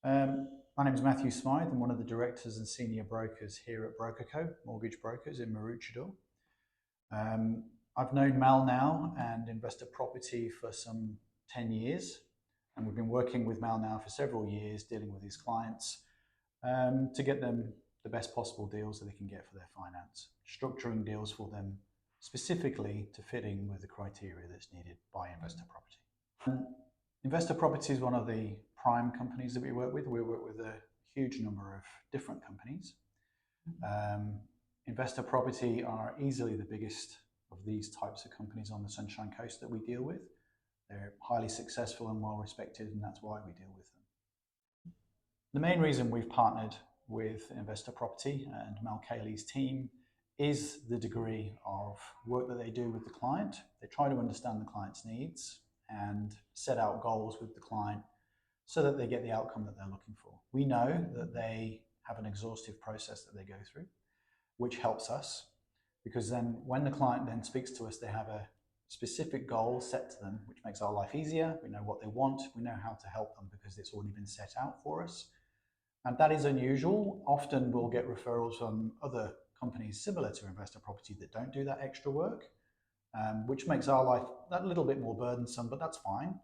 My name is Matthew Smythe. I'm one of the directors and senior brokers here at Brokerco, mortgage brokers in Maroochydore. I've known Mal now and Investor Property for some 10 years, and we've been working with Mal now for several years, dealing with his clients to get them the best possible deals that they can get for their finance, structuring deals for them specifically to fit in with the criteria that's needed by Investor Property. Investor Property is one of the prime companies that we work with. We work with a huge number of different companies. Investor Property are easily the biggest of these types of companies on the Sunshine Coast that we deal with. They're highly successful and well respected, and that's why we deal with them. The main reason we've partnered with Investor Property and Mal Cayley's team is the degree of work that they do with the client. They try to understand the client's needs and set out goals with the client so that they get the outcome that they're looking for. We know that they have an exhaustive process that they go through, which helps us because then when the client then speaks to us, they have a specific goal set to them, which makes our life easier. We know what they want. We know how to help them because it's already been set out for us. And that is unusual. Often we'll get referrals from other companies similar to Investor Property that don't do that extra work, which makes our life that little bit more burdensome, but that's fine.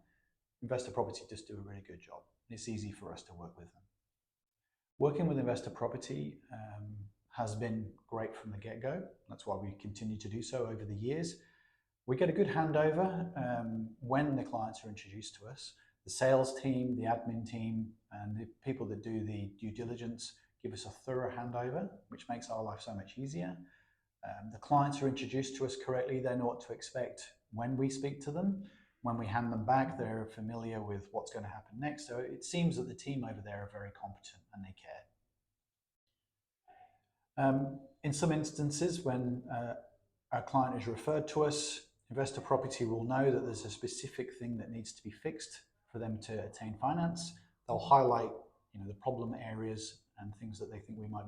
Investor Property just do a really good job. It's easy for us to work with them. Working with Investor Property has been great from the get-go. That's why we continue to do so over the years. We get a good handover when the clients are introduced to us. The sales team, the admin team, and the people that do the due diligence give us a thorough handover, which makes our life so much easier. The clients are introduced to us correctly. They know what to expect when we speak to them. When we hand them back, they're familiar with what's going to happen next. So it seems that the team over there are very competent and they care. In some instances, when our client is referred to us, Investor Property will know that there's a specific thing that needs to be fixed for them to attain finance. They'll highlight, the problem areas and things that they think we might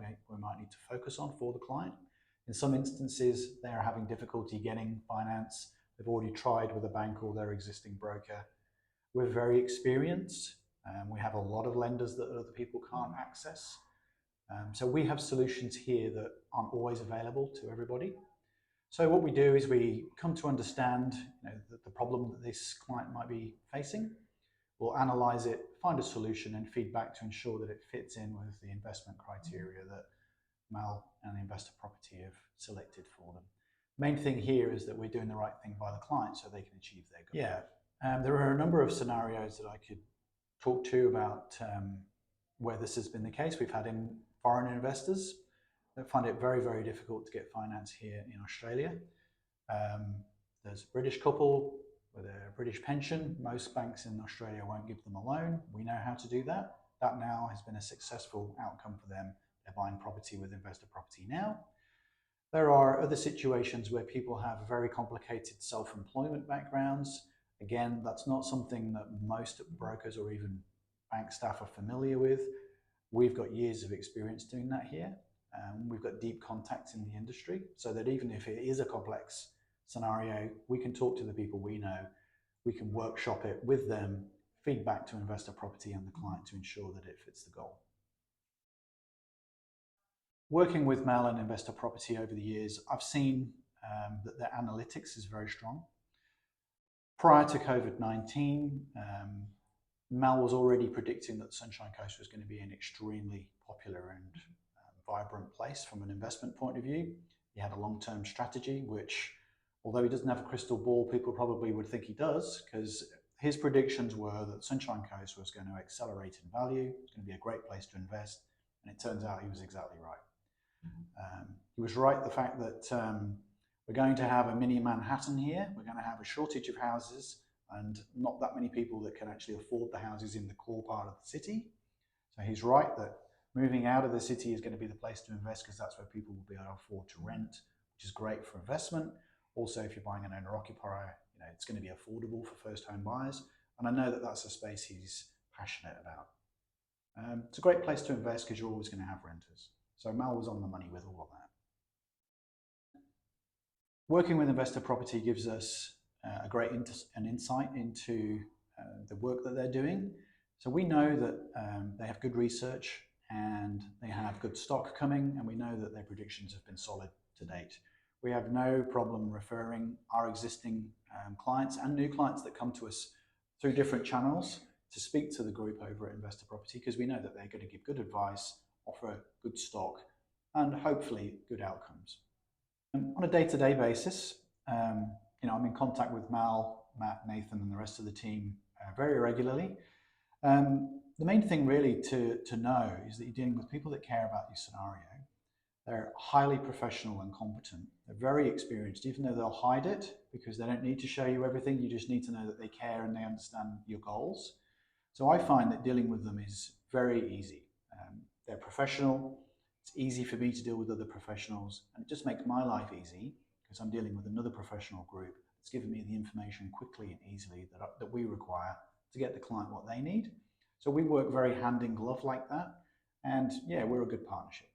need to focus on for the client. In some instances, they are having difficulty getting finance. They've already tried with a bank or their existing broker. We're very experienced. We have a lot of lenders that other people can't access. So we have solutions here that aren't always available to everybody. So what we do is we come to understand the problem that this client might be facing. We'll analyze it, find a solution and feedback to ensure that it fits in with the investment criteria that Mal and Investor Property have selected for them. Main thing here is that we're doing the right thing by the client so they can achieve their goal. Yeah, there are a number of scenarios that I could talk to about where this has been the case. We've had foreign investors that find it very, very difficult to get finance here in Australia. There's a British couple with a British pension. Most banks in Australia won't give them a loan. We know how to do that. That now has been a successful outcome for them. They're buying property with Investor Property now. There are other situations where people have very complicated self-employment backgrounds. Again, that's not something that most brokers or even bank staff are familiar with. We've got years of experience doing that here. We've got deep contacts in the industry so that even if it is a complex scenario, we can talk to the people we know, we can workshop it with them, feedback to Investor Property and the client to ensure that it fits the goal. Working with Mal and Investor Property over the years, I've seen that their analytics is very strong. Prior to COVID-19, Mal was already predicting that Sunshine Coast was going to be an extremely popular and vibrant place from an investment point of view. He had a long-term strategy, which, although he doesn't have a crystal ball, people probably would think he does, because his predictions were that Sunshine Coast was going to accelerate in value, it was going to be a great place to invest, and it turns out he was exactly right. He was right the fact that we're going to have a mini Manhattan here, we're going to have a shortage of houses, and not that many people that can actually afford the houses in the core part of the city. So he's right that moving out of the city is going to be the place to invest because that's where people will be able to afford to rent, which is great for investment. Also, if you're buying an owner-occupier, it's going to be affordable for first-home buyers. And I know that that's a space he's passionate about. It's a great place to invest because you're always going to have renters. So Mal was on the money with all of that. Working with Investor Property gives us a great insight into the work that they're doing. So we know that they have good research and they have good stock coming, and we know that their predictions have been solid to date. We have no problem referring our existing clients and new clients that come to us through different channels to speak to the group over at Investor Property, because we know that they're going to give good advice, offer good stock, and hopefully good outcomes. On a day-to-day basis, I'm in contact with Mal, Matt, Nathan, and the rest of the team very regularly. The main thing really to know is that you're dealing with people that care about your scenario. They're highly professional and competent. They're very experienced, even though they'll hide it because they don't need to show you everything. You just need to know that they care and they understand your goals. So I find that dealing with them is very easy. They're professional. It's easy for me to deal with other professionals, and it just makes my life easy because I'm dealing with another professional group that's giving me the information quickly and easily that we require to get the client what they need. So we work very hand in glove like that. And yeah, we're a good partnership.